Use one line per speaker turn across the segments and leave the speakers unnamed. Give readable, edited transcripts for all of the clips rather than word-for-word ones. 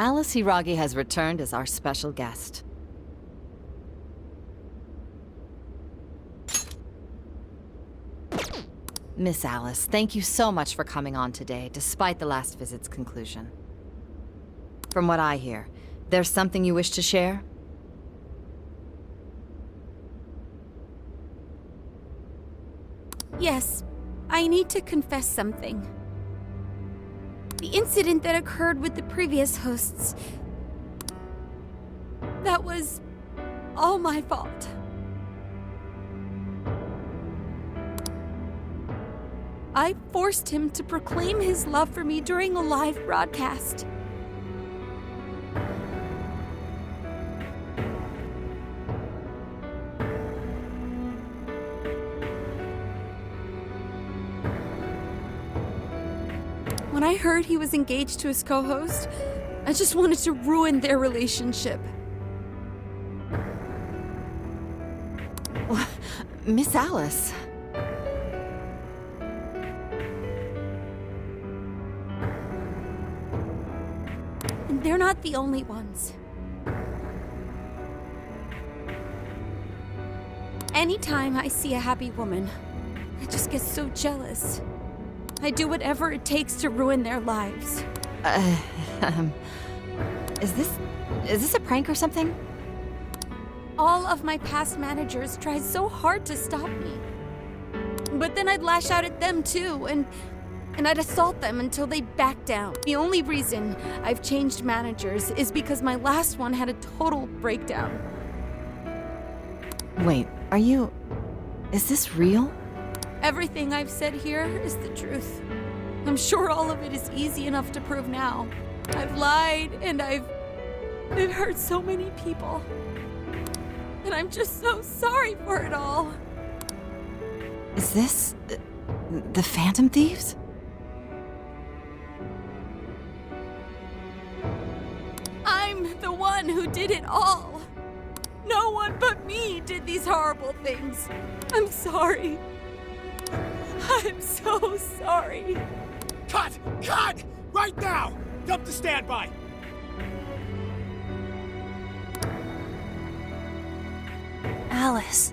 Alice Hiragi has returned as our special guest. Miss Alice, thank you so much for coming on today, despite the last visit's conclusion. From what I hear, there's something you wish to share?
Yes, I need to confess something. The incident that occurred with the previous hosts, that was all my fault. I forced him to proclaim his love for me during a live broadcast. When I heard he was engaged to his co-host, I just wanted to ruin their relationship.
Miss Alice.
And they're not the only ones. Anytime I see a happy woman, I just get so jealous. I do whatever it takes to ruin their lives.
Is this a prank or something?
All of my past managers tried so hard to stop me. But then I'd lash out at them too, and I'd assault them until they backed down. The only reason I've changed managers is because my last one had a total breakdown.
Wait, is this real?
Everything I've said here is the truth. I'm sure all of it is easy enough to prove now. I've lied and I've hurt so many people. And I'm just so sorry for it all.
Is this the Phantom Thieves?
I'm the one who did it all. No one but me did these horrible things. I'm sorry. I'm so sorry.
Cut! Cut! Right now! Jump to standby!
Alice.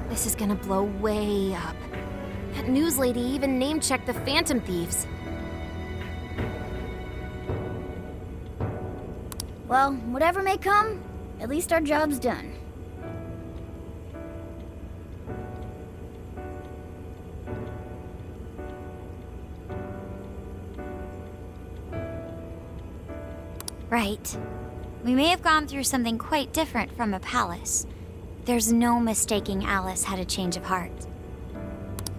This is gonna blow way up. That news lady even name-checked the Phantom Thieves.
Well, whatever may come, at least our job's done.
Right. We may have gone through something quite different from a palace. There's no mistaking Alice had a change of heart.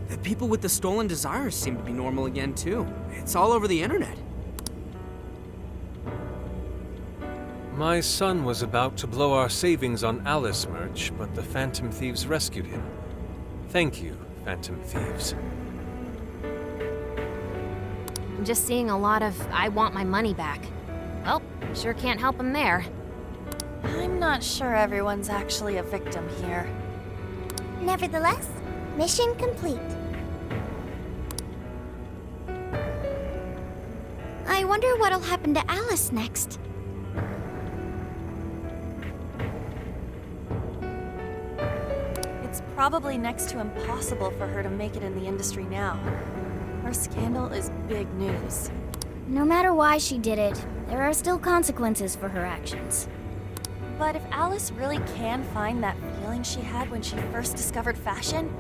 The people with the stolen desires seem to be normal again, too. It's all over the internet.
My son was about to blow our savings on Alice merch, but the Phantom Thieves rescued him. Thank you, Phantom Thieves.
I'm just seeing a lot of I want my money back. Well, sure can't help him there.
I'm not sure everyone's actually a victim here.
Nevertheless, mission complete. I wonder what'll happen to Alice next.
It's probably next to impossible for her to make it in the industry now. Her scandal is big news.
No matter why she did it, there are still consequences for her actions.
But if Alice really can find that feeling she had when she first discovered fashion,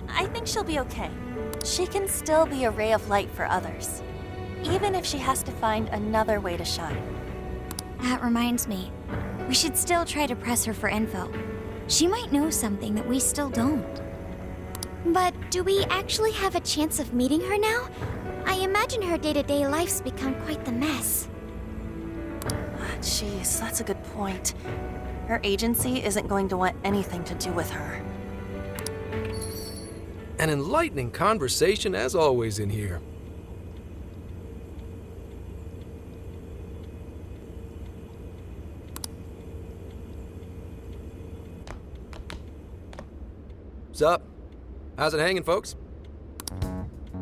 I think she'll be okay. She can still be a ray of light for others, even if she has to find another way to shine.
That reminds me, we should still try to press her for info. She might know something that we still don't. But do we actually have a chance of meeting her now? I imagine her day-to-day life's become quite the mess.
Jeez, that's a good point. Her agency isn't going to want anything to do with her.
An enlightening conversation as always in here. Sup? How's it hanging, folks?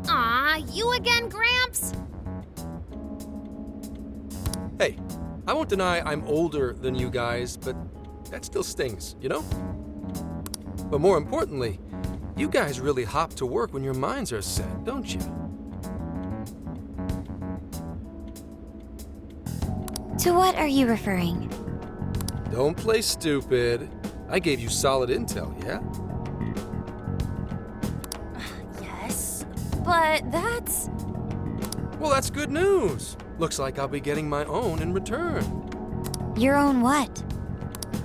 Aw, you again, Gramps?
Hey, I won't deny I'm older than you guys, but that still stings, you know? But more importantly, you guys really hop to work when your minds are set, don't you?
To what are you referring?
Don't play stupid. I gave you solid intel, yeah?
Yes, but that's...
Well, that's good news. Looks like I'll be getting my own in return.
Your own what?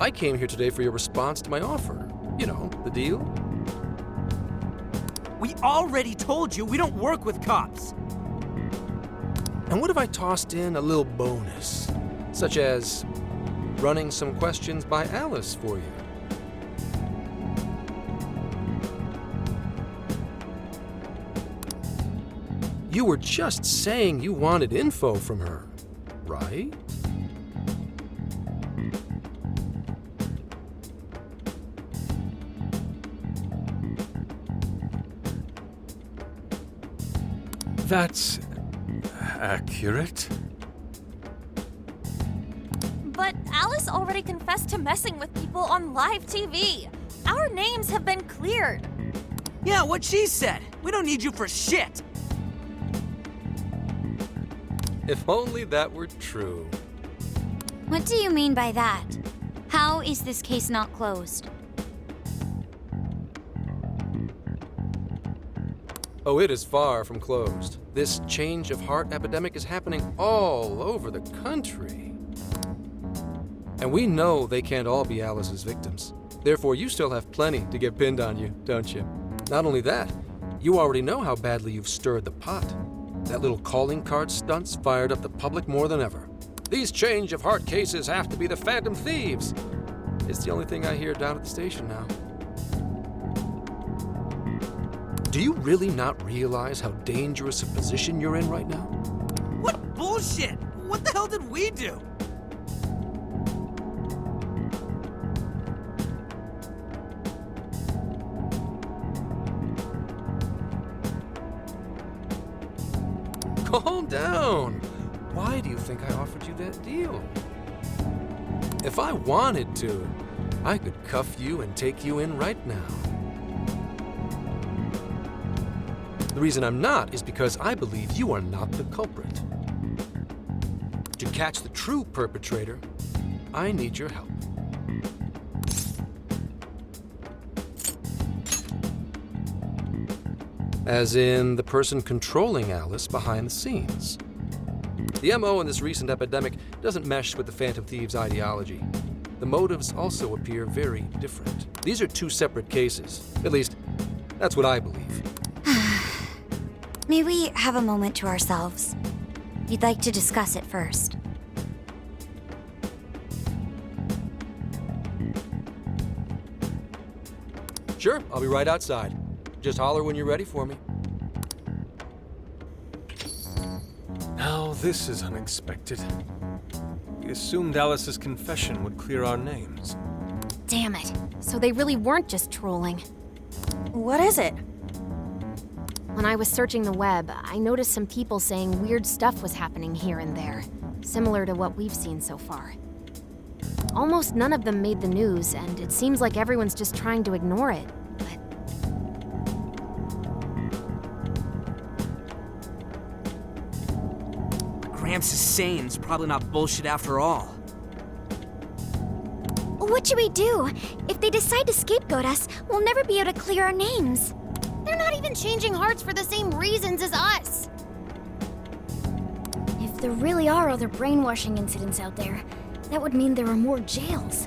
I came here today for your response to my offer. You know, the deal.
We already told you we don't work with cops.
And what if I tossed in a little bonus? Such as running some questions by Alice for you. You were just saying you wanted info from her, right?
That's accurate.
But Alice already confessed to messing with people on live TV. Our names have been cleared.
Yeah, what she said. We don't need you for shit.
If only that were true.
What do you mean by that? How is this case not closed?
Oh, it is far from closed. This change of heart epidemic is happening all over the country. And we know they can't all be Alice's victims. Therefore, you still have plenty to get pinned on you, don't you? Not only that, you already know how badly you've stirred the pot. That little calling card stunt's fired up the public more than ever. These change of heart cases have to be the Phantom Thieves. It's the only thing I hear down at the station now. Do you really not realize how dangerous a position you're in right now?
What bullshit? What the hell did we do?
Calm down. Why do you think I offered you that deal? If I wanted to, I could cuff you and take you in right now. The reason I'm not is because I believe you are not the culprit. To catch the true perpetrator, I need your help. As in the person controlling Alice behind the scenes. The MO in this recent epidemic doesn't mesh with the Phantom Thieves' ideology. The motives also appear very different. These are two separate cases. At least, that's what I believe.
May we have a moment to ourselves? You'd like to discuss it first.
Sure, I'll be right outside. Just holler when you're ready for me.
Now, this is unexpected. We assumed Alice's confession would clear our names.
Damn it. So they really weren't just trolling.
What is it?
When I was searching the web, I noticed some people saying weird stuff was happening here and there, similar to what we've seen so far. Almost none of them made the news, and it seems like everyone's just trying to ignore it. But
Gramps is sane. It's probably not bullshit after all.
What should we do? If they decide to scapegoat us, we'll never be able to clear our names.
They're not even changing hearts for the same reasons as us. If there really are other brainwashing incidents out there, that would mean there are more jails.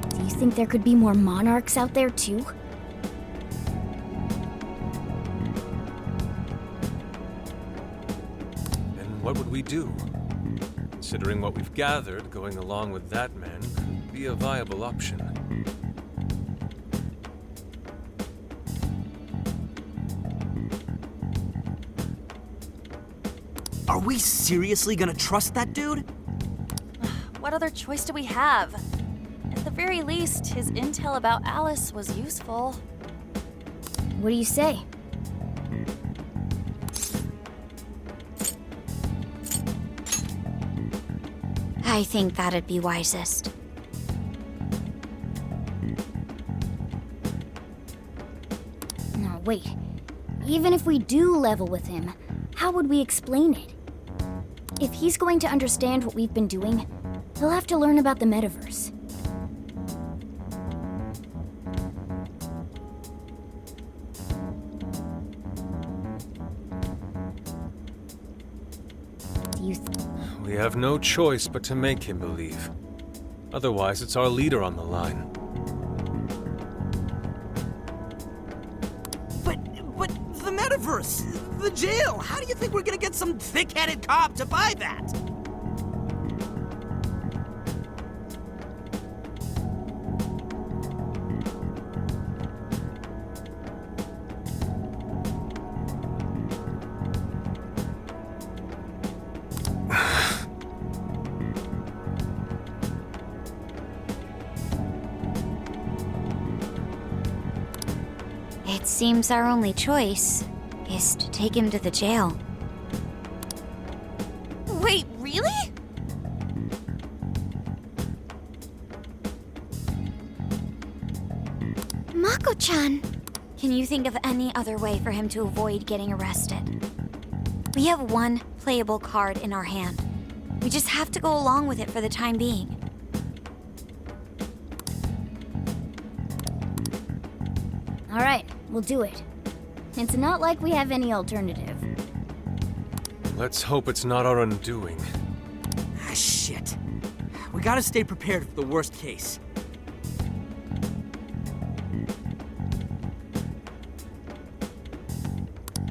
Do you think there could be more monarchs out there too?
And what would we do? Considering what we've gathered, going along with that man could be a viable option.
Are we seriously gonna trust that dude?
What other choice do we have? At the very least, his intel about Alice was useful.
What do you say?
I think that'd be wisest.
No, wait. Even if we do level with him, how would we explain it? If he's going to understand what we've been doing, he'll have to learn about the metaverse. Do you
We have no choice but to make him believe. Otherwise, it's our leader on the line.
But the metaverse, the jail. How do you think we're gonna get some thick-headed cop to buy that?
It seems our only choice is to take him to the jail.
Wait, really?
Mako-chan! Can you think of any other way for him to avoid getting arrested? We have one playable card in our hand. We just have to go along with it for the time being.
All right, we'll do it. It's not like we have any alternative.
Let's hope it's not our undoing.
Ah, shit. We gotta stay prepared for the worst case.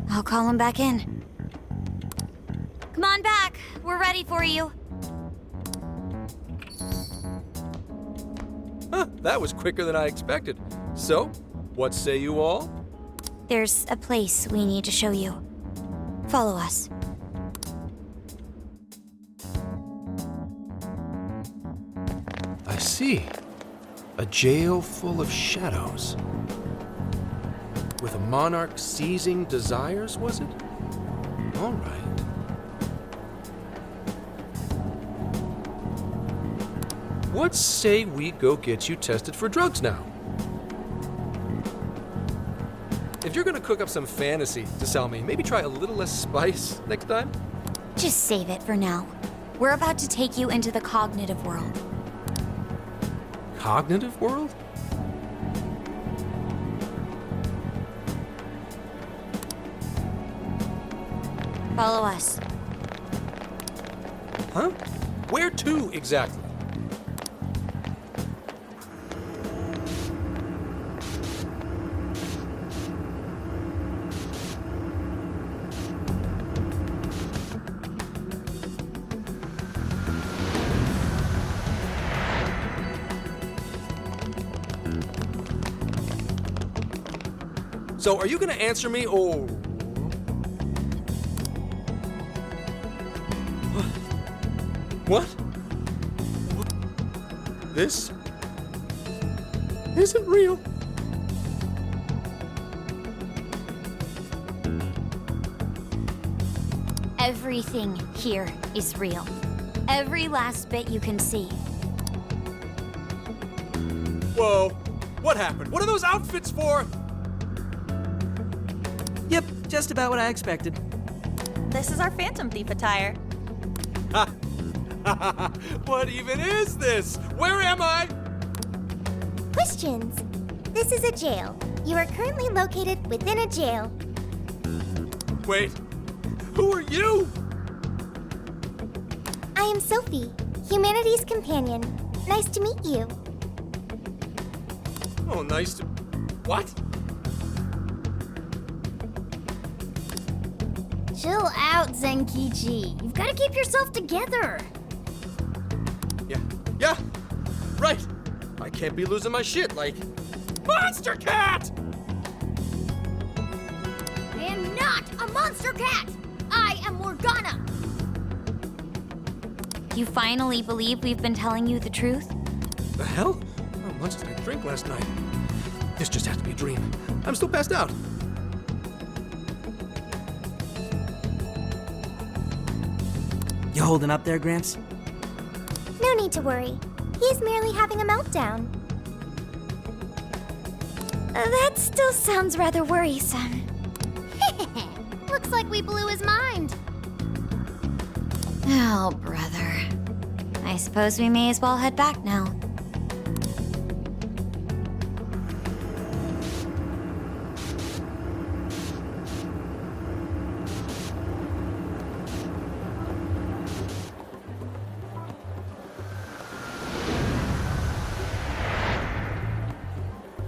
I'll call him back in. Come on back. We're ready for you.
Huh, that was quicker than I expected. So, what say you all?
There's a place we need to show you. Follow us.
I see. A jail full of shadows. With a monarch seizing desires, was it? All right. What say we go get you tested for drugs now? If you're gonna cook up some fantasy to sell me, maybe try a little less spice next time?
Just save it for now. We're about to take you into the cognitive world.
Cognitive world?
Follow us.
Huh? Where to exactly? So, are you gonna answer me, or... What? This isn't real.
Everything here is real. Every last bit you can see.
Whoa, what happened? What are those outfits for?
Yep, just about what I expected.
This is our Phantom Thief attire.
What even is this? Where am I?
Questions. This is a jail. You are currently located within a jail.
Wait, who are you?
I am Sophie, humanity's companion. Nice to meet you.
Oh, nice to... What?
Chill out, Zenkichi. You've got to keep yourself together.
Yeah, right. I can't be losing my shit like... Monster Cat!
I am not a monster cat. I am Morgana.
You finally believe we've been telling you the truth?
The hell? How much did I drink last night? This just has to be a dream. I'm still passed out.
You holding up there, Gramps?
No need to worry. He's merely having a meltdown.
That still sounds rather worrisome.
Looks like we blew his mind.
Oh, brother. I suppose we may as well head back now.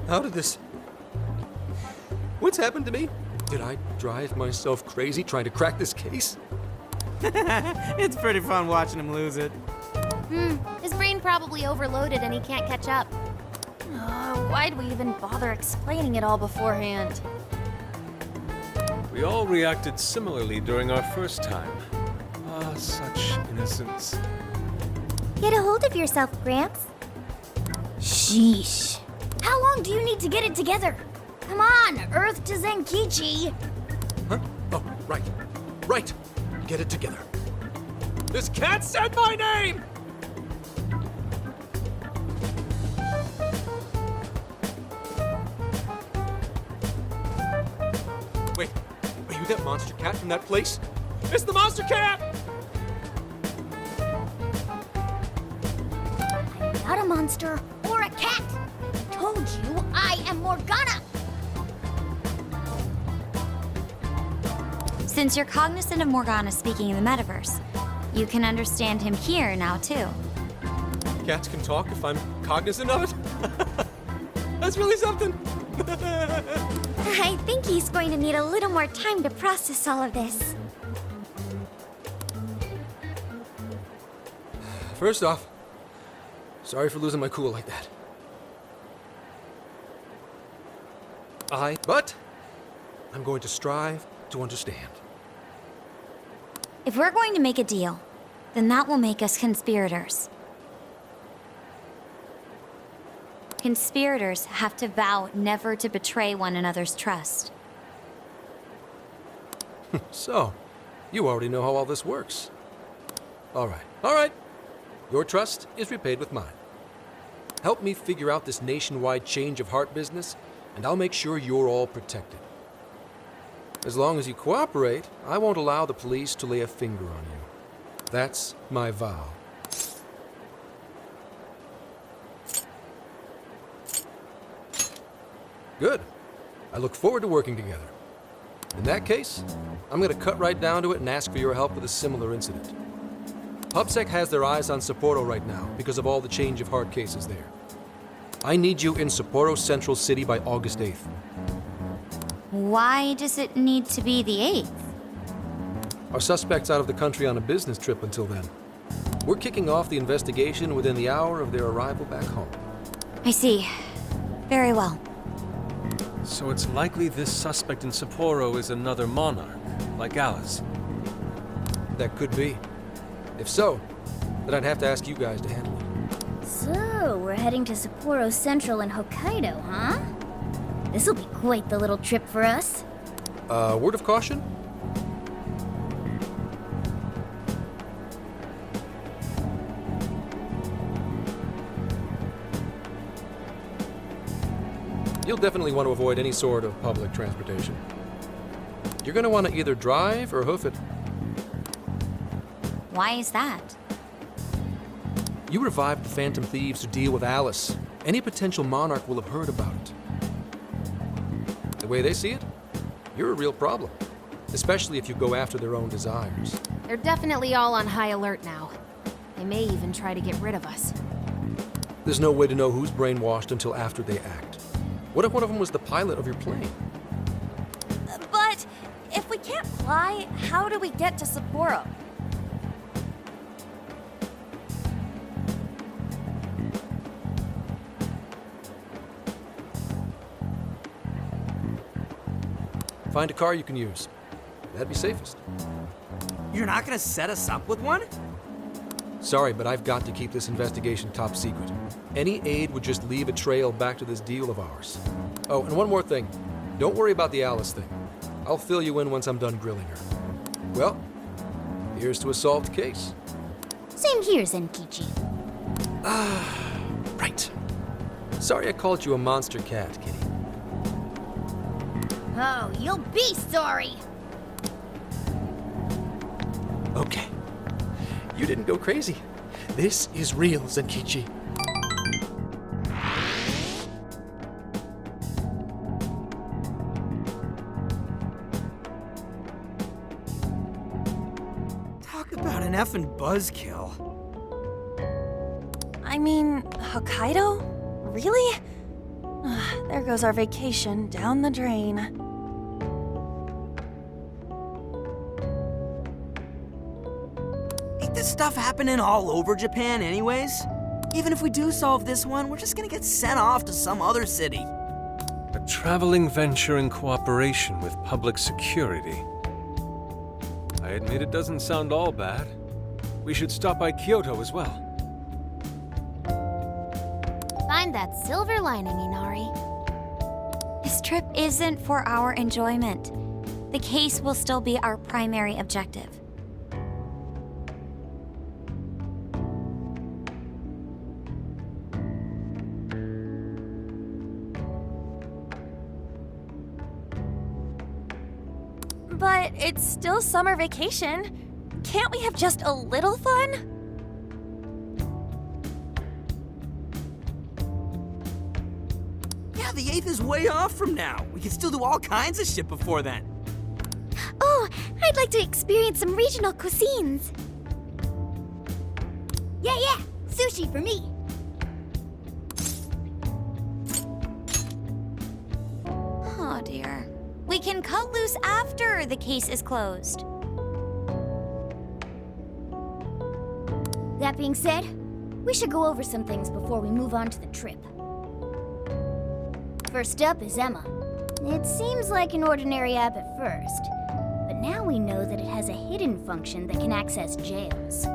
How did this... What's happened to me? Did I drive myself crazy trying to crack this case?
It's pretty fun watching him lose it.
His brain probably overloaded and he can't catch up.
Why'd we even bother explaining it all beforehand?
We all reacted similarly during our first time. Ah, such innocence.
Get a hold of yourself, Gramps.
Sheesh. How long do you need to get it together? Come on, Earth to Zenkichi.
Huh? Oh, right. Right. Get it together. This cat said my name! Wait, are you that monster cat from that place? It's the monster cat!
I'm not a monster or a cat. Told you I am Morgana.
Since you're cognizant of Morgana speaking in the metaverse, you can understand him here now, too.
Cats can talk if I'm cognizant of it? That's really something.
I think he's going to need a little more time to process all of this.
First off, sorry for losing my cool like that. But I'm going to strive to understand.
If we're going to make a deal, then that will make us conspirators. Conspirators have to vow never to betray one another's trust.
So, you already know how all this works. All right. Your trust is repaid with mine. Help me figure out this nationwide change of heart business, and I'll make sure you're all protected. As long as you cooperate, I won't allow the police to lay a finger on you. That's my vow. Good. I look forward to working together. In that case, I'm going to cut right down to it and ask for your help with a similar incident. PubSec has their eyes on Sapporo right now because of all the change of heart cases there. I need you in Sapporo Central City by August 8th.
Why does it need to be the 8th?
Our suspect's out of the country on a business trip until then. We're kicking off the investigation within the hour of their arrival back home.
I see. Very well.
So it's likely this suspect in Sapporo is another monarch, like Alice.
That could be. If so, then I'd have to ask you guys to handle it.
So, we're heading to Sapporo Central in Hokkaido, huh? This'll be quite the little trip for us.
Word of caution? You'll definitely want to avoid any sort of public transportation. You're going to want to either drive or hoof it.
Why is that?
You revived the Phantom Thieves to deal with Alice. Any potential monarch will have heard about it. The way they see it, you're a real problem. Especially if you go after their own desires.
They're definitely all on high alert now. They may even try to get rid of us.
There's no way to know who's brainwashed until after they act. What if one of them was the pilot of your plane?
But if we can't fly, how do we get to Sapporo?
Find a car you can use. That'd be safest.
You're not gonna set us up with one?
Sorry, but I've got to keep this investigation top secret. Any aid would just leave a trail back to this deal of ours. Oh, and one more thing. Don't worry about the Alice thing. I'll fill you in once I'm done grilling her. Well, here's to a solved case.
Same here, Zenkichi.
Right. Sorry I called you a monster cat, Kitty.
Oh, you'll be sorry!
Okay. You didn't go crazy. This is real, Zenkichi.
Talk about an effing buzzkill.
I mean, Hokkaido? Really? There goes our vacation down the drain.
Ain't this stuff happening all over Japan anyways? Even if we do solve this one, we're just gonna get sent off to some other city.
A traveling venture in cooperation with public security. I admit it doesn't sound all bad. We should stop by Kyoto as well.
Find that silver lining, Inari.
This trip isn't for our enjoyment. The case will still be our primary objective.
But it's still summer vacation. Can't we have just a little fun?
Yeah, the 8th is way off from now. We can still do all kinds of shit before then.
Oh, I'd like to experience some regional cuisines.
Yeah, sushi for me.
Oh dear. We can cut loose after the case is closed.
That being said, we should go over some things before we move on to the trip. First up is Emma. It seems like an ordinary app at first, but now we know that it has a hidden function that can access jails.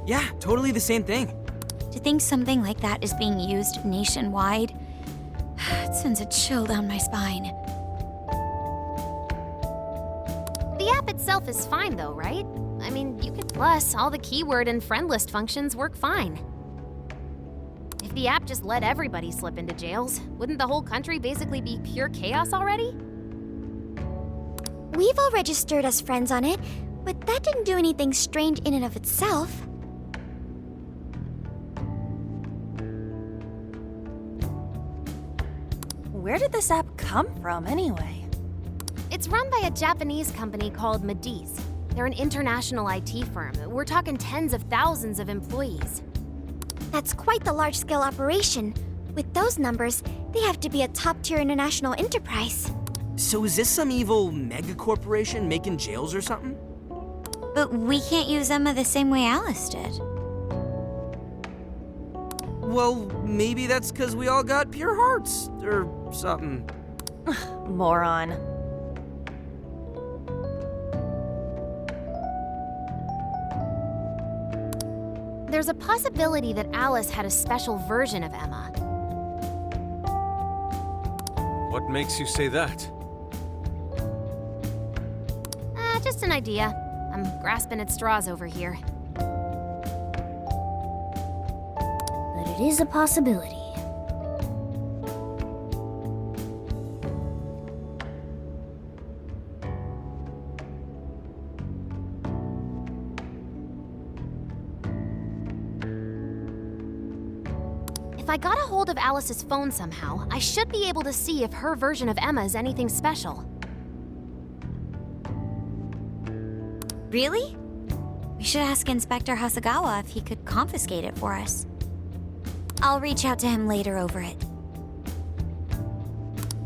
Yeah, totally the same thing.
To think something like that is being used nationwide, it sends a chill down my spine.
The app itself is fine though, right? I mean, you could plus all the keyword and friend list functions work fine. If the app just let everybody slip into jails, wouldn't the whole country basically be pure chaos already?
We've all registered as friends on it, but that didn't do anything strange in and of itself.
Where did this app come from, anyway?
It's run by a Japanese company called Mediz. They're an international IT firm. We're talking tens of thousands of employees.
That's quite the large-scale operation. With those numbers, they have to be a top-tier international enterprise.
So is this some evil mega corporation making jails or something?
But we can't use Emma the same way Alice did.
Well, maybe that's because we all got pure hearts, or something.
Moron.
There's a possibility that Alice had a special version of Emma.
What makes you say that?
Just an idea. I'm grasping at straws over here.
But it is a possibility.
If I got a hold of Alice's phone somehow, I should be able to see if her version of Emma is anything special.
Really? We should ask Inspector Hasagawa if he could confiscate it for us. I'll reach out to him later over it.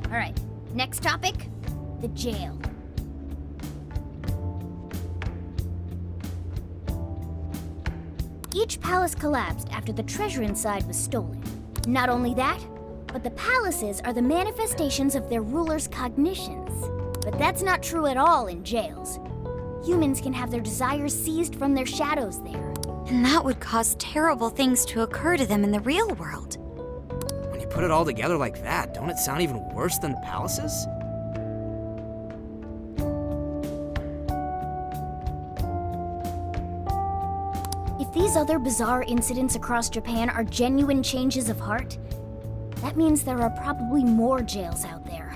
All right, next topic, the jail. Each palace collapsed after the treasure inside was stolen. Not only that, but the palaces are the manifestations of their rulers' cognitions. But that's not true at all in jails. Humans can have their desires seized from their shadows there.
And that would cause terrible things to occur to them in the real world.
When you put it all together like that, don't it sound even worse than palaces?
these other bizarre incidents across Japan are genuine changes of heart, that means there are probably more jails out there.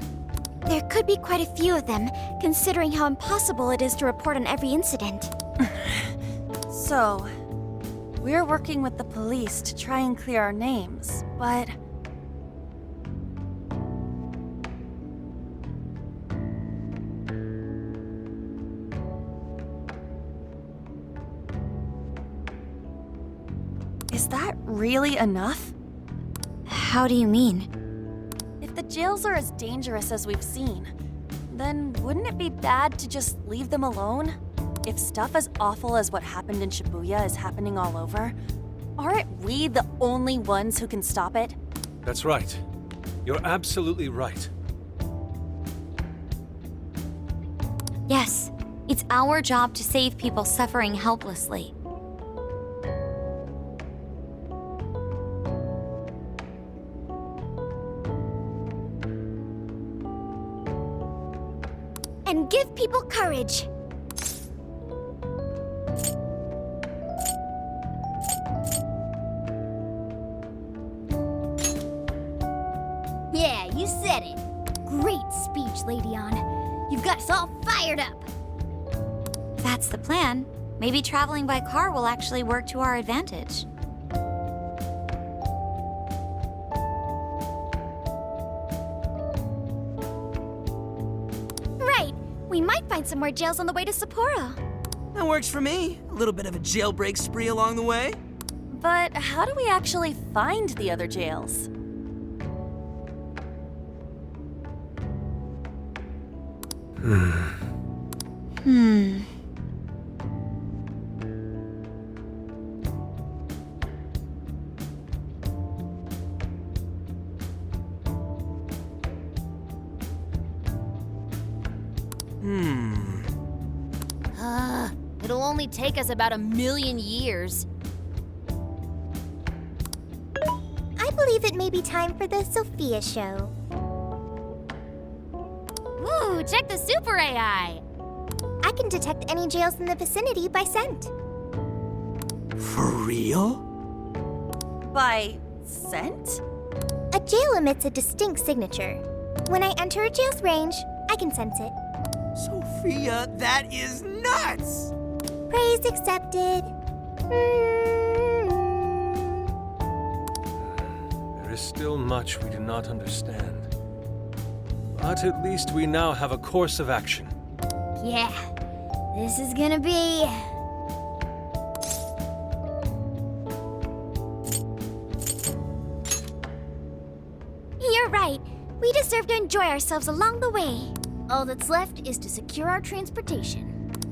There could be quite a few of them, considering how impossible it is to report on every incident.
So, we're working with the police to try and clear our names, but... Is that really enough?
How do you mean?
If the jails are as dangerous as we've seen, then wouldn't it be bad to just leave them alone? If stuff as awful as what happened in Shibuya is happening all over, aren't we the only ones who can stop it?
That's right. You're absolutely right.
Yes, it's our job to save people suffering helplessly.
And give people courage.
Yeah, you said it. Great speech, Lady Ann. You've got us all fired up.
That's the plan. Maybe traveling by car will actually work to our advantage.
Right. We might find some more jails on the way to Sapporo.
That works for me. A little bit of a jailbreak spree along the way.
But how do we actually find the other jails?
It'll only take us about 1,000,000 years.
I believe it may be time for the Sophia show.
Ooh, check the super AI!
I can detect any jails in the vicinity by scent.
For real?
By scent?
A jail emits a distinct signature. When I enter a jail's range, I can sense it.
Sophia, that is nuts!
Praise accepted.
There is still much we do not understand. But at least we now have a course of action.
Yeah, this is gonna be...
You're right. We deserve to enjoy ourselves along the way.
All that's left is to secure our transportation.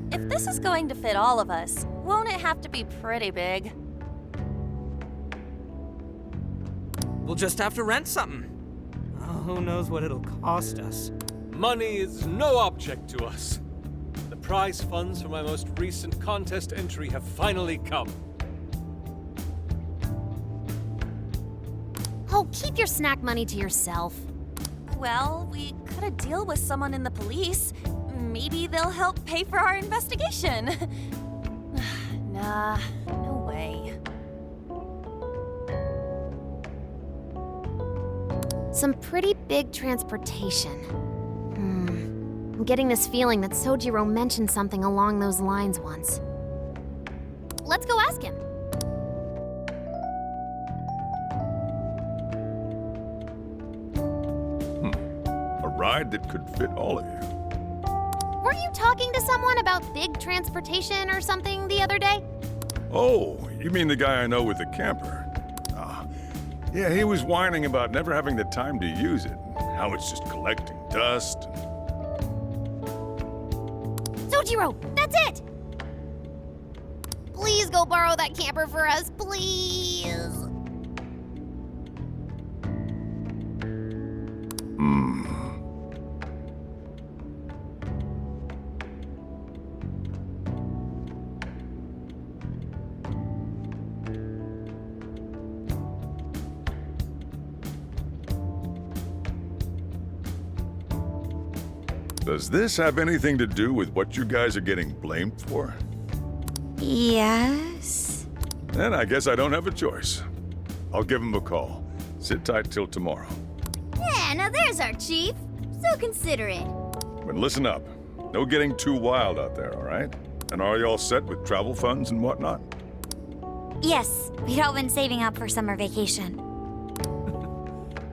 If this is going to fit all of us, won't it have to be pretty big?
We'll just have to rent something. Oh, who knows what it'll cost us.
Money is no object to us. The prize funds for my most recent contest entry have finally come.
Oh, keep your snack money to yourself.
Well, we cut a deal with someone in the police. Maybe they'll help pay for our investigation. Nah, no way.
Some pretty big transportation. I'm getting this feeling that Sojiro mentioned something along those lines once. Let's go ask him.
A ride that could fit all of you.
Were you talking to someone about big transportation or something the other day?
Oh, you mean the guy I know with the camper? Yeah, he was whining about never having the time to use it. How it's just collecting dust.
Sojiro, that's it! Please go borrow that camper for us, please.
Does this have anything to do with what you guys are getting blamed for?
Yes.
Then I guess I don't have a choice. I'll give him a call. Sit tight till tomorrow.
Yeah, now there's our chief. So considerate.
But listen up. No getting too wild out there, all right? And are you all set with travel funds and whatnot?
Yes, we'd all been saving up for summer vacation.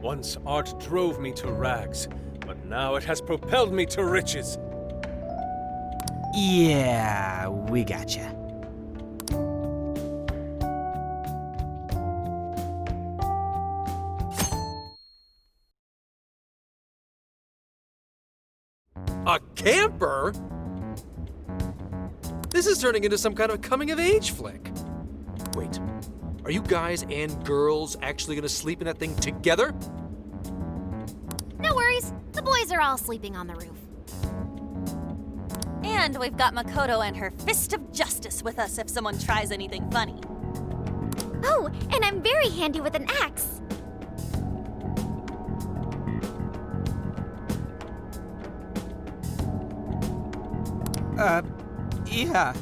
Once art drove me to rags, but now it has propelled me to riches.
Yeah, we gotcha.
A camper? This is turning into some kind of coming-of-age flick. Wait, are you guys and girls actually gonna sleep in that thing together?
No worries. The boys are all sleeping on the roof.
And we've got Makoto and her Fist of Justice with us if someone tries anything funny.
Oh, and I'm very handy with an axe.
Yeah.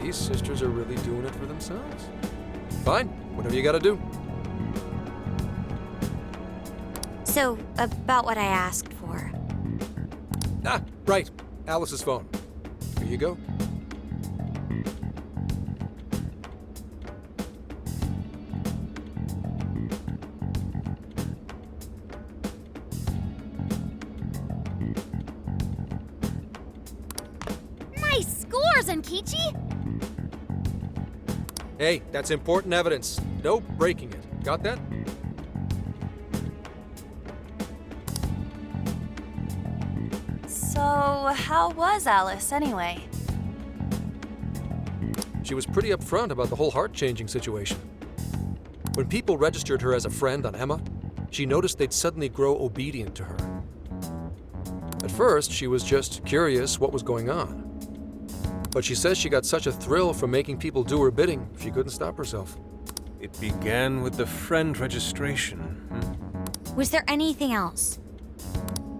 These sisters are really doing it for themselves. Fine, whatever you gotta do.
So, about what I asked for.
Ah, right. Alice's phone. Here you go.
Nice scores, Enkichi!
Hey, that's important evidence. No breaking it. Got that?
So, how was Alice anyway?
She was pretty upfront about the whole heart-changing situation. When people registered her as a friend on Emma, she noticed they'd suddenly grow obedient to her. At first, she was just curious what was going on. But she says she got such a thrill from making people do her bidding, she couldn't stop herself.
It began with the friend registration.
Was there anything else?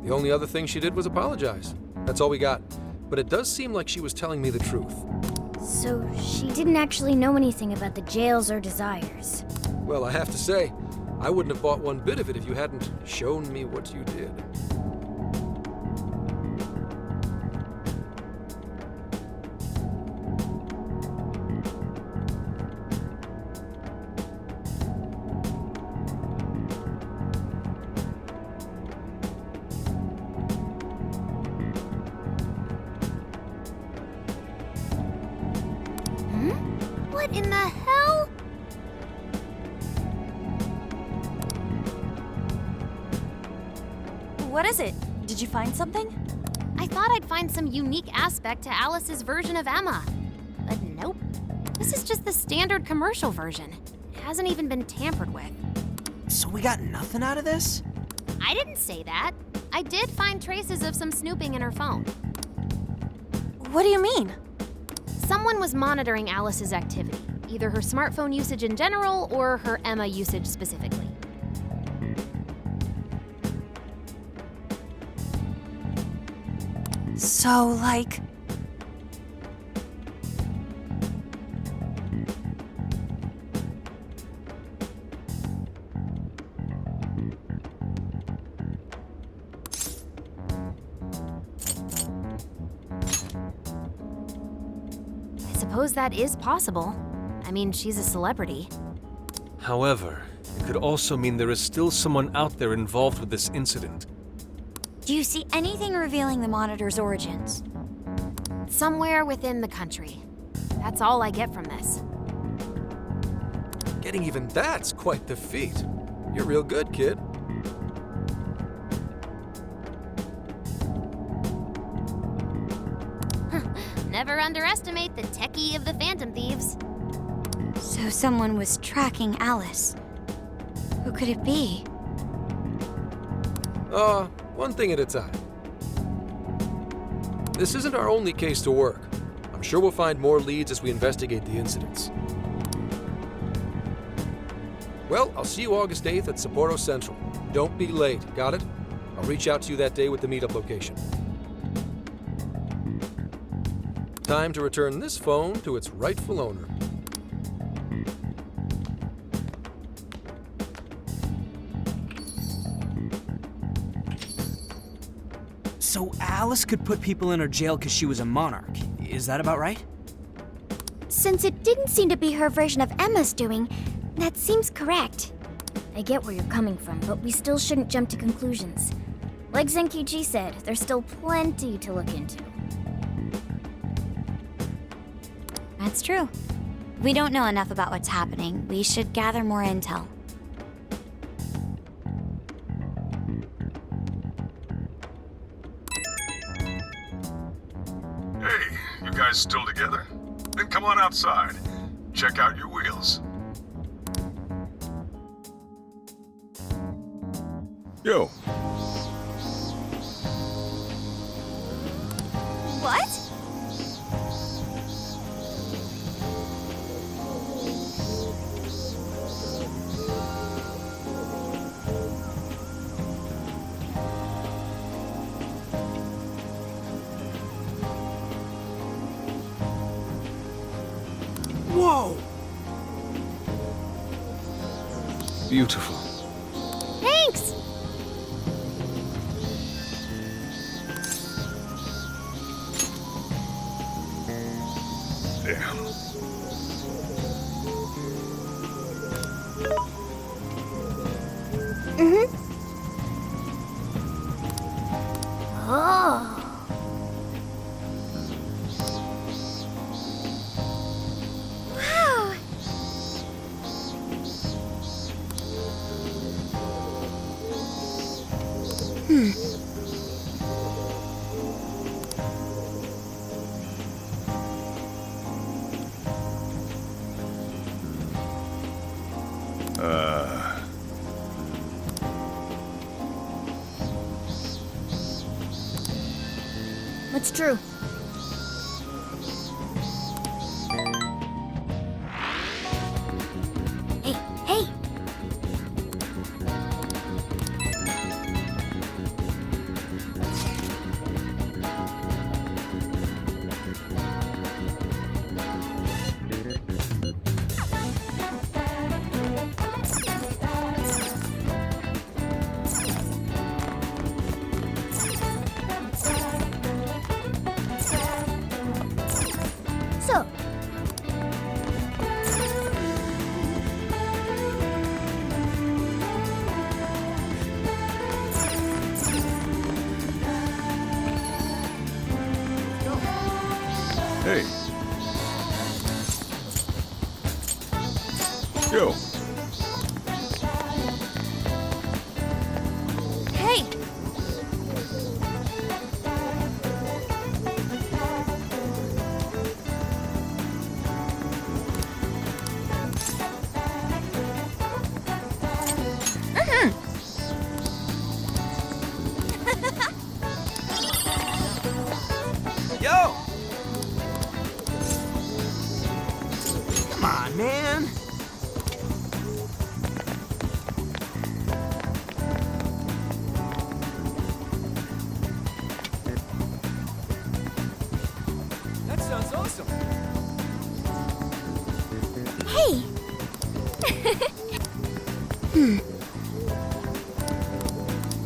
The only other thing she did was apologize. That's all we got. But it does seem like she was telling me the truth.
So she didn't actually know anything about the jails or desires.
Well, I have to say, I wouldn't have bought one bit of it if you hadn't shown me what you did.
What in the hell?
What is it? Did you find something?
I thought I'd find some unique aspect to Alice's version of Emma. But nope. This is just the standard commercial version. It hasn't even been tampered with.
So we got nothing out of this?
I didn't say that. I did find traces of some snooping in her phone.
What do you mean?
Someone was monitoring Alice's activity, either her smartphone usage in general or her Emma usage specifically.
So, like...
I suppose that is possible. I mean, she's a celebrity.
However, it could also mean there is still someone out there involved with this incident.
Do you see anything revealing the Monitor's origins?
Somewhere within the country. That's all I get from this.
Getting even that's quite the feat. You're real good, kid.
Never underestimate the techie of the Phantom Thieves.
So someone was tracking Alice. Who could it be?
One thing at a time. This isn't our only case to work. I'm sure we'll find more leads as we investigate the incidents. Well, I'll see you August 8th at Sapporo Central. Don't be late, got it? I'll reach out to you that day with the meetup location. Time to return this phone to its rightful owner.
So Alice could put people in her jail because she was a monarch. Is that about right?
Since it didn't seem to be her version of Emma's doing, that seems correct.
I get where you're coming from, but we still shouldn't jump to conclusions. Like Zenkichi said, there's still plenty to look into.
That's true. We don't know enough about what's happening. We should gather more intel.
Hey, you guys still together? Then come on outside. Check out your wheels. Yo.
What?
Whoa!
Beautiful.
Thanks!
Damn.
Oh. Wow.
What's true?
Hey, hey! So,
Hey. Yo.
Hey!
Yo! Come on, man! That sounds awesome!
hey!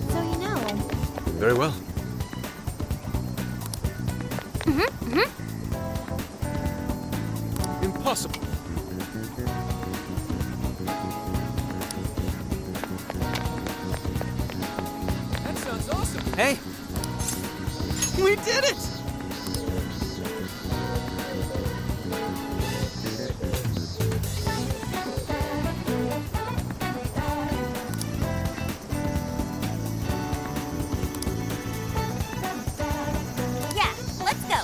So you know.
Very well. Impossible.
That sounds awesome! Hey! We did it!
Yeah, let's go!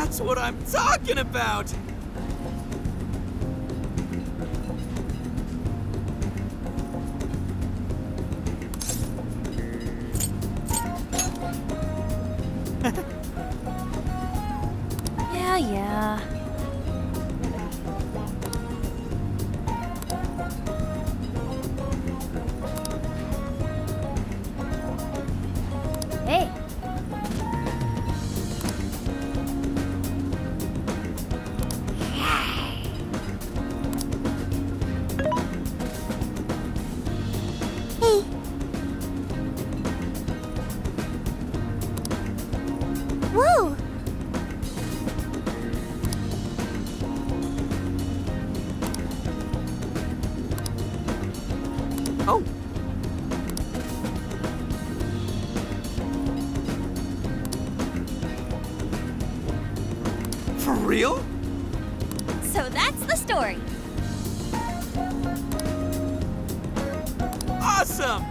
That's what I'm talking about!
Yeah.
Hey,
Whoa!
Oh. For real?
So that's the story.
Awesome!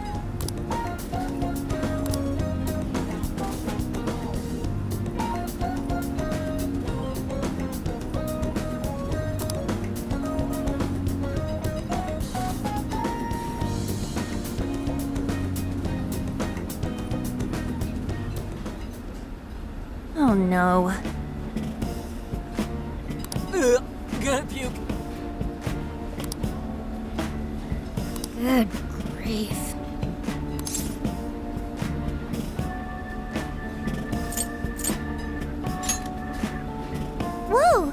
Oh no.
Ugh, gonna puke.
good grief.
Whoa!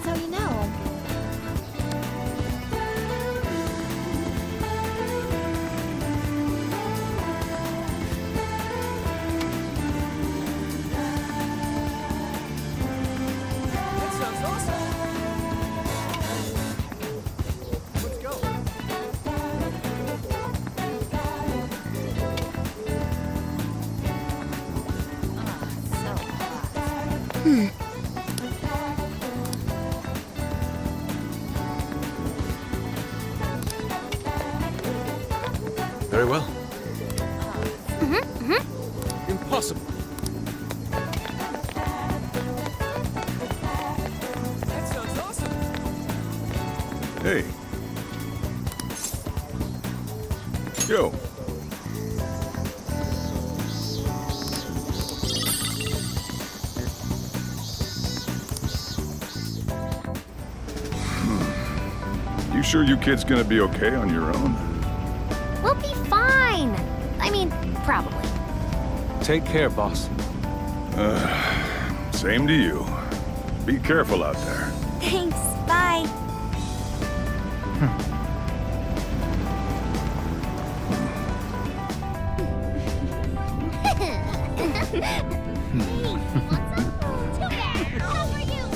So you know.
That sounds awesome. Let's go.
Very well. Impossible.
That sounds awesome.
Hey. Yo. You sure you kids gonna be okay on your own?
We'll be fine. I mean, probably.
Take care, boss.
Same to you. Be careful out there.
Thanks. Bye.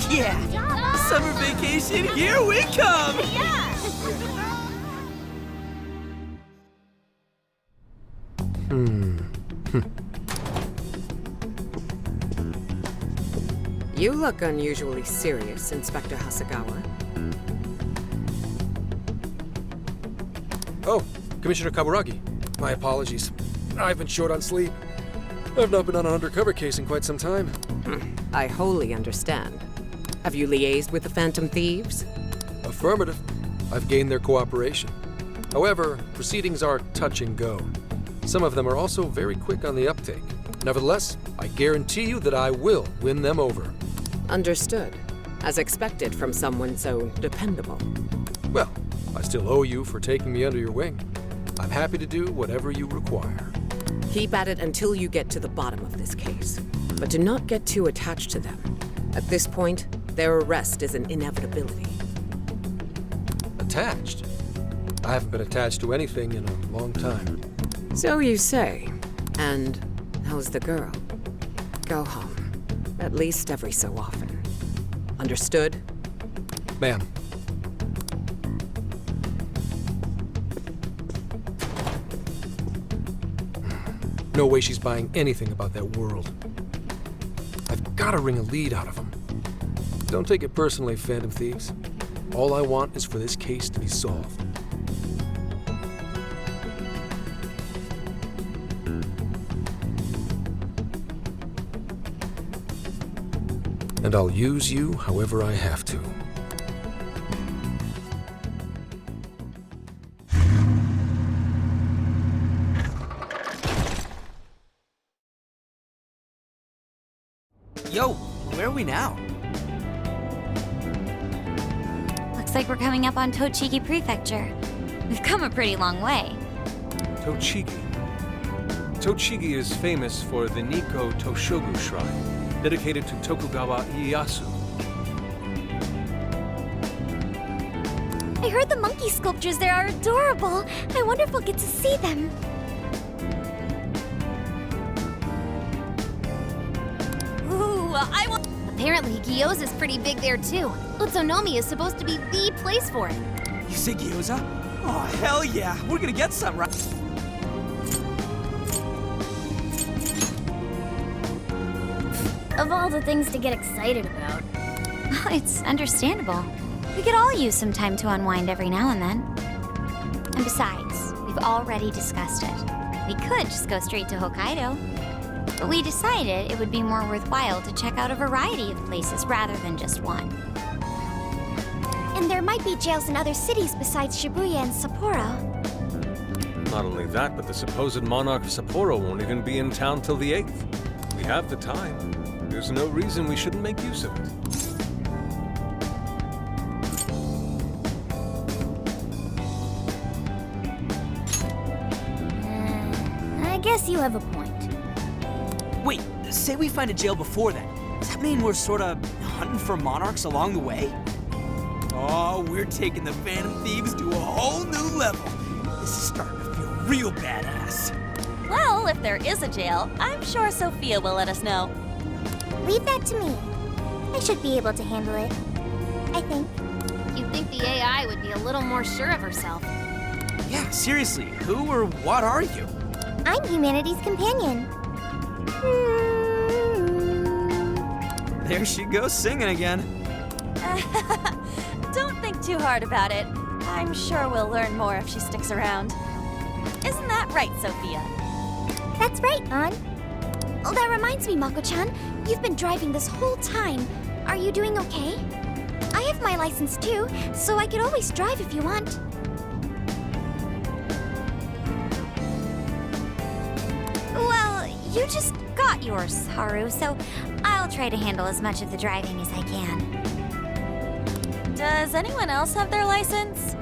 Yeah! Summer vacation, here we come!
You look unusually serious, Inspector Hasagawa.
Oh, Commissioner Kaburagi. My apologies. I've been short on sleep. I've not been on an undercover case in quite some time.
I wholly understand. Have you liaised with the Phantom Thieves?
Affirmative. I've gained their cooperation. However, proceedings are touch and go. Some of them are also very quick on the uptake. Nevertheless, I guarantee you that I will win them over.
Understood. As expected from someone so dependable.
Well, I still owe you for taking me under your wing. I'm happy to do whatever you require.
Keep at it until you get to the bottom of this case. but do not get too attached to them. At this point, their arrest is an inevitability.
Attached? I haven't been attached to anything in a long time.
So you say. And how's the girl? Go home. At least every so often. Understood?
Ma'am. No way she's buying anything about that world. I've got to wring a lead out of them. Don't take it personally, Phantom Thieves. All I want is for this case to be solved. And I'll use you however I have to.
Yo, where are we now?
Looks like we're coming up on Tochigi Prefecture. We've come a pretty long way.
Tochigi. Tochigi is famous for the Nikko Toshogu Shrine, dedicated to Tokugawa Ieyasu.
I heard the monkey sculptures there are adorable. I wonder if we'll get to see them.
Ooh, I want.
Apparently, Gyoza's pretty big there too. Utsunomi is supposed to be the place for it.
You say gyoza? Oh, hell yeah. We're gonna get some, right?
Of all the things to get excited about.
It's understandable. We could all use some time to unwind every now and then. And besides, we've already discussed it. We could just go straight to Hokkaido. But we decided it would be more worthwhile to check out a variety of places rather than just one.
And there might be jails in other cities besides Shibuya and Sapporo.
Not only that, but the supposed monarch of Sapporo won't even be in town till the 8th. We have the time. There's no reason we shouldn't make use of it.
I guess you have a point.
Wait, say we find a jail before that. Does that mean we're sorta hunting for monarchs along the way? Oh, we're taking the Phantom Thieves to a whole new level. This is starting to feel real badass.
Well, if there is a jail, I'm sure Sophia will let us know.
Leave that to me. I should be able to handle it. I think.
You'd think the AI would be a little more sure of herself.
Yeah, seriously, who or what are you?
I'm humanity's companion.
There she goes singing again.
Don't think too hard about it. I'm sure we'll learn more if she sticks around. Isn't that right, Sophia?
That's right, An. Oh, that reminds me, Mako-chan. You've been driving this whole time. Are you doing okay? I have my license too, so I could always drive if you want.
Well, you just got yours, Haru, so I'll try to handle as much of the driving as I can.
Does anyone else have their license?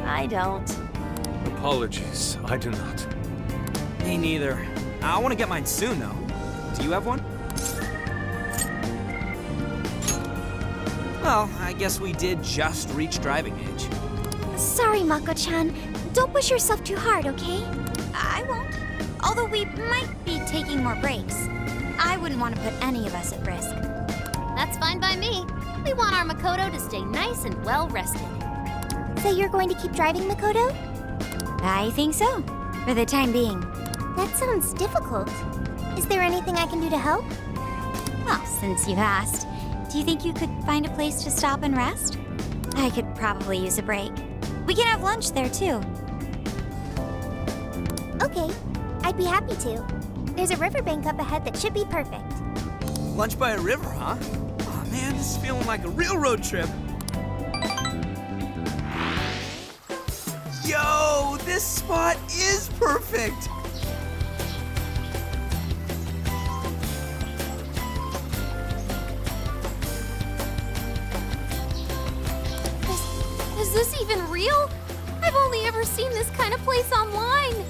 I don't.
Apologies, I do not.
Me neither. I want to get mine soon, though. Do you have one? Well, I guess we did just reach driving age.
Sorry, Mako-chan. Don't push yourself too hard, okay?
I won't. Although we might be taking more breaks. I wouldn't want to put any of us at risk.
That's fine by me. We want our Makoto to stay nice and well rested.
So you're going to keep driving, Makoto?
I think so, for the time being.
That sounds difficult. Is there anything I can do to help?
Well, since you've asked, do you think you could find a place to stop and rest? I could probably use a break. We can have lunch there, too.
Okay, I'd be happy to. There's a riverbank up ahead that should be perfect.
Lunch by a river, huh? Oh man, this is feeling like a real road trip. Yo, this spot is perfect!
Is this even real? I've only ever seen this kind of place online.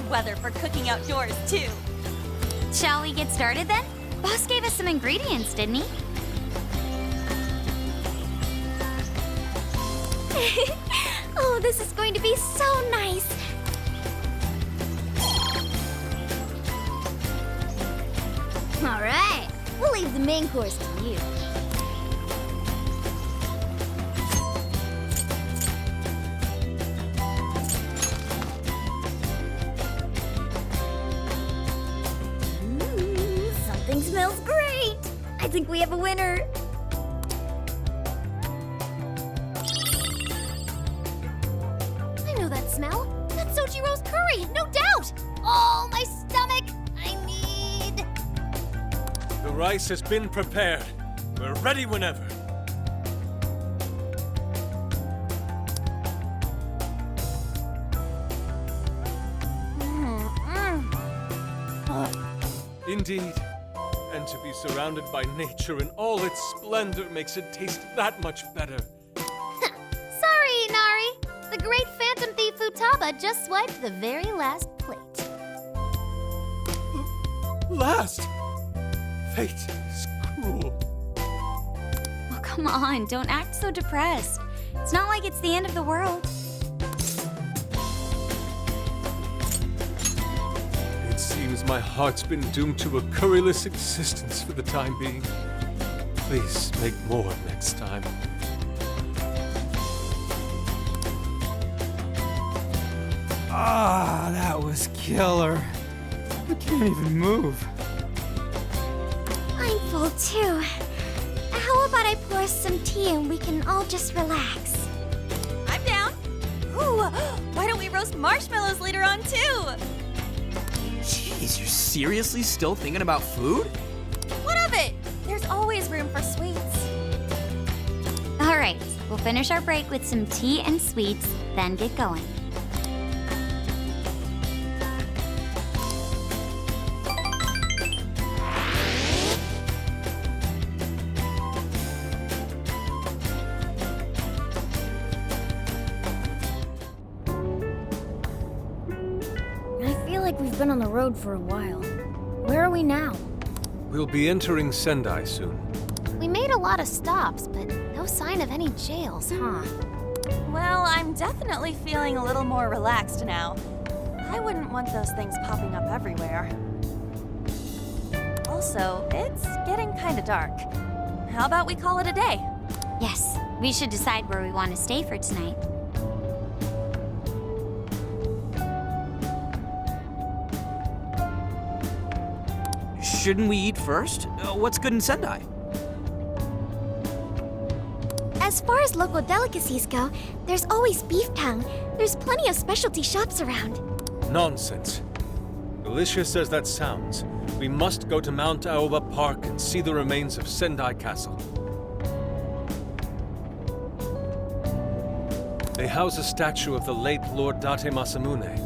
weather for cooking outdoors, too.
Shall we get started then? Boss gave us some ingredients, didn't he?
Oh, this is going to be so nice. All right, we'll leave the main course to you. Something smells great. I think we have a winner. I know that smell. That's Sojiro's curry, no doubt. Oh, my stomach. I need...
The rice has been prepared. We're ready whenever. Indeed. And to be surrounded by nature in all its splendor makes it taste that much better.
Sorry, Inari. The great phantom thief Futaba just swiped the very last plate.
Last! Fate is cruel.
Oh, come on, don't act so depressed. It's not like it's the end of the world.
It seems my heart's been doomed to a curryless existence for the time being. Please make more next time.
Ah, that was killer. I can't even move.
I'm full too. How about I pour us some tea and we can all just relax?
I'm down. Ooh, why don't we roast marshmallows later on, too?
Jeez, you're seriously still thinking about food?
What of it? There's always room for sweets.
All right, we'll finish our break with some tea and sweets, then get going.
I feel like we've been on the road for a while. Where are we now?
We'll be entering Sendai soon.
We made a lot of stops, but no sign of any jails, huh?
Well, I'm definitely feeling a little more relaxed now. I wouldn't want those things popping up everywhere. Also, it's getting kinda dark. How about we call it a day?
Yes, we should decide where we want to stay for tonight.
Shouldn't we eat first? What's good in Sendai?
As far as local delicacies go, there's always beef tongue. There's plenty of specialty shops around.
Nonsense. Delicious as that sounds, we must go to Mount Aoba Park and see the remains of Sendai Castle. They house a statue of the late Lord Date Masamune.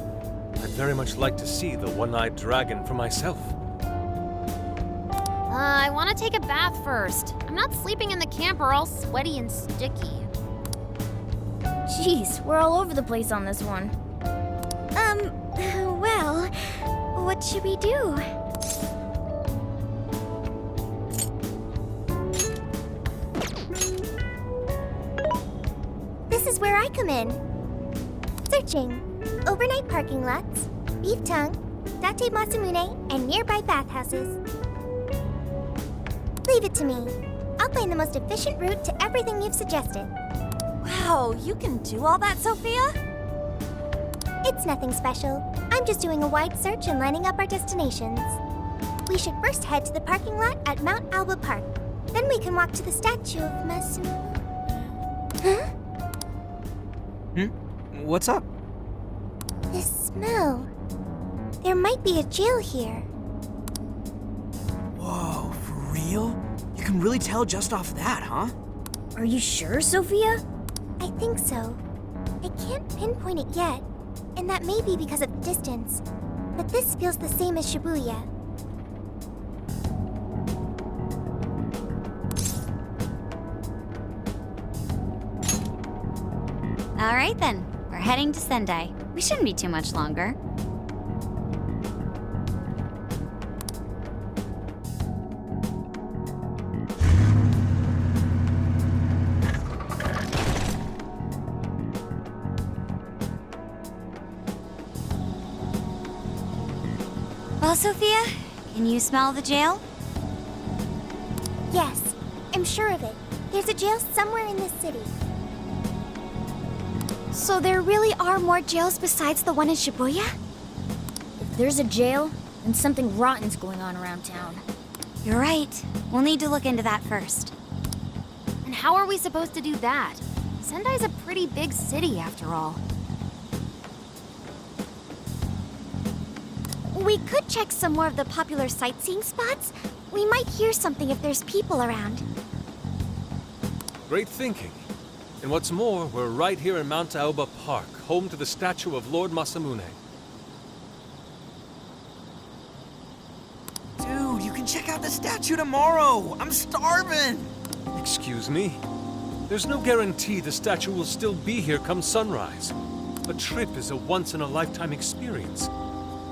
I'd very much like to see the one-eyed dragon for myself.
I want to take a bath first. I'm not sleeping in the camper all sweaty and sticky.
Jeez, we're all over the place on this one.
Well, what should we do? This is where I come in. Searching. Overnight parking lots, beef tongue, Date Masamune, and nearby bathhouses. Leave it to me. I'll find the most efficient route to everything you've suggested.
Wow, you can do all that, Sophia?
It's nothing special. I'm just doing a wide search and lining up our destinations. We should first head to the parking lot at Mount Aoba Park. Then we can walk to the statue of Masamune. Huh?
What's up?
This smell. There might be a jail here.
Whoa, for real? You can really tell just off that, huh?
Are you sure, Sophia?
I think so. I can't pinpoint it yet, and that may be because of distance. But this feels the same as Shibuya.
All right then, we're heading to Sendai. We shouldn't be too much longer. Well, Sophia, can you smell the jail?
Yes, I'm sure of it. There's a jail somewhere in this city. So there really are more jails besides the one in Shibuya?
If there's a jail, then something rotten's going on around town.
You're right. We'll need to look into that first.
And how are we supposed to do that? Sendai's a pretty big city, after all.
We could check some more of the popular sightseeing spots. We might hear something if there's people around.
Great thinking. And what's more, we're right here in Mount Aoba Park, home to the statue of Lord Masamune.
Dude, you can check out the statue tomorrow. I'm starving.
Excuse me? There's no guarantee the statue will still be here come sunrise. A trip is a once-in-a-lifetime experience.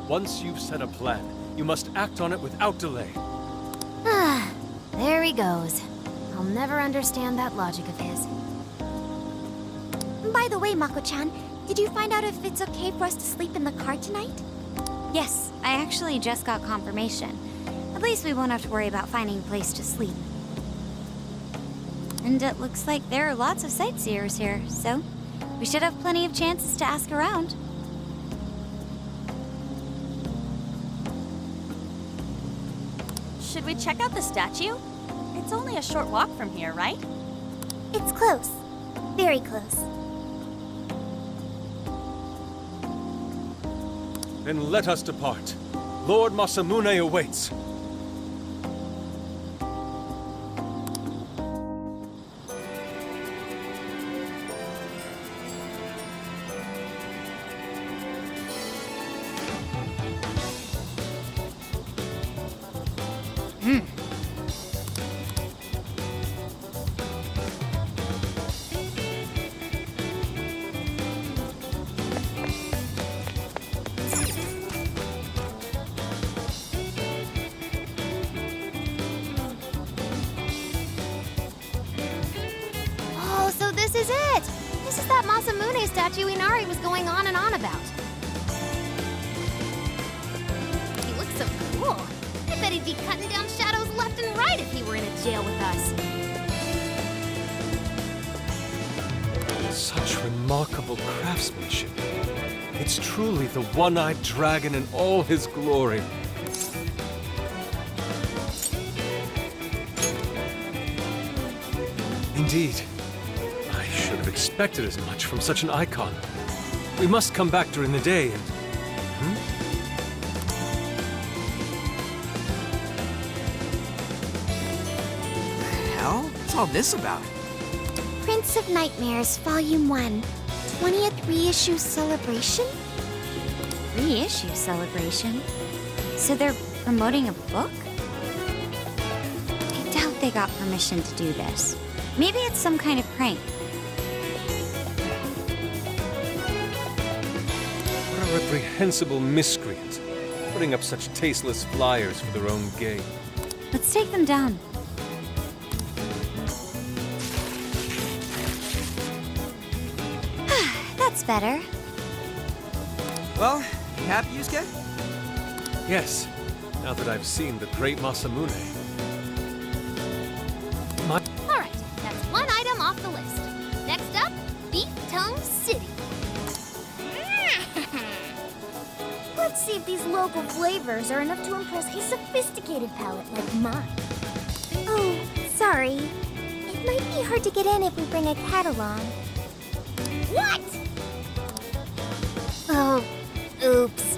Once you've set a plan, you must act on it without delay.
Ah, there he goes. I'll never understand that logic of his.
By the way, Mako-chan, did you find out if it's okay for us to sleep in the car tonight?
Yes, I actually just got confirmation. At least we won't have to worry about finding a place to sleep. And it looks like there are lots of sightseers here, so we should have plenty of chances to ask around.
Should we check out the statue? It's only a short walk from here, right?
It's close. Very close.
Then let us depart. Lord Masamune awaits.
Oh, so this is it! This is that Masamune statue Inari was going on and on about. He looks so cool. I bet he'd be cutting down shadows left and right if he were in a jail with us.
Such remarkable craftsmanship. It's truly the one-eyed dragon in all his glory. Indeed. I should have expected as much from such an icon. We must come back during the day and...
Hell? What's all this about?
Prince of Nightmares, Volume 1. 20th reissue celebration?
Reissue celebration? So they're promoting a book? I doubt they got permission to do this. Maybe it's some kind of prank.
What a reprehensible miscreant, putting up such tasteless flyers for their own gain.
Let's take them down.
That's better.
Well, you happy, Yusuke?
Yes, now that I've seen the great Masamune.
All right, that's one item off the list. Next up, Beef Tongue City.
Let's see if these local flavors are enough to impress a sophisticated palate like mine.
Oh, sorry. It might be hard to get in if we bring a cat along.
What?
Oh, oops.